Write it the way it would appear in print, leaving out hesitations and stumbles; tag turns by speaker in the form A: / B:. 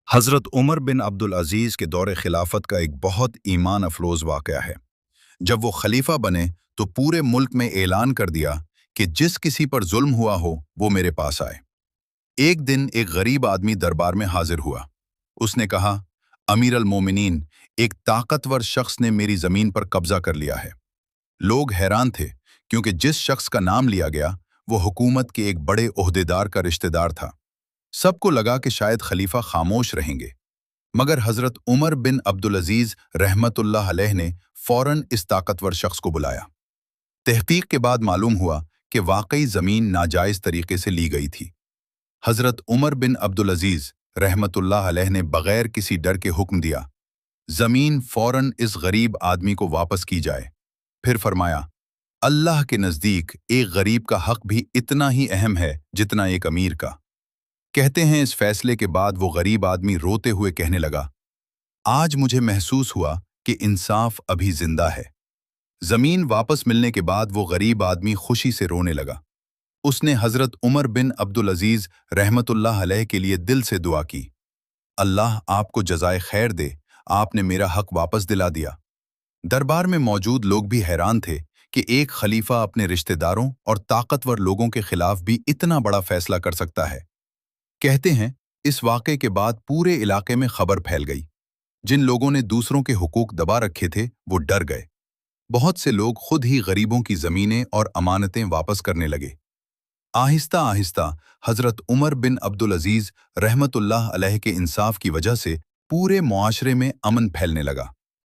A: हज़रत उमर बिन अब्दुल अज़ीज़ के दौर खिलाफत का एक बहुत ईमान अफरोज़ वाक़या है। जब वो खलीफा बने तो पूरे मुल्क में ऐलान कर दिया कि जिस किसी पर जुल्म हुआ हो वो मेरे पास आए। एक दिन एक गरीब आदमी दरबार में हाजिर हुआ। उसने कहा, अमीर अल मोमिनीन, एक ताकतवर शख्स ने मेरी ज़मीन पर कब्जा कर लिया है। लोग हैरान थे क्योंकि जिस शख्स का नाम लिया गया वो हुकूमत के एक बड़े ओहदेदार का रिश्तेदार था। सबको लगा कि शायद खलीफा खामोश रहेंगे, मगर हजरत उमर बिन अब्दुल अजीज रहमतुल्लाह अलैह ने फौरन इस ताकतवर शख्स को बुलाया। तहकीक के बाद मालूम हुआ कि वाकई जमीन नाजायज तरीके से ली गई थी। हजरत उमर बिन अब्दुल अजीज रहमतुल्लाह अलैह ने बगैर किसी डर के हुक्म दिया, जमीन फौरन इस गरीब आदमी को वापस की जाए। फिर फरमाया, अल्लाह के नज़दीक एक गरीब का हक भी इतना ही अहम है जितना एक अमीर का। कहते हैं इस फैसले के बाद वो गरीब आदमी रोते हुए कहने लगा, आज मुझे महसूस हुआ कि इंसाफ अभी जिंदा है। जमीन वापस मिलने के बाद वो गरीब आदमी खुशी से रोने लगा। उसने हजरत उमर बिन अब्दुल अजीज रहमतुल्लाह अलैह के लिए दिल से दुआ की, अल्लाह आपको जज़ाए खैर दे, आपने मेरा हक वापस दिला दिया। दरबार में मौजूद लोग भी हैरान थे कि एक खलीफा अपने रिश्तेदारों और ताकतवर लोगों के खिलाफ भी इतना बड़ा फैसला कर सकता है। कहते हैं इस वाक़े के बाद पूरे इलाके में खबर फैल गई। जिन लोगों ने दूसरों के हुकूक दबा रखे थे वो डर गए। बहुत से लोग खुद ही गरीबों की जमीनें और अमानतें वापस करने लगे। आहिस्ता आहिस्ता हजरत उमर बिन अब्दुल अजीज रहमतुल्लाह अलैह के इंसाफ की वजह से पूरे मुआशरे में अमन फैलने लगा।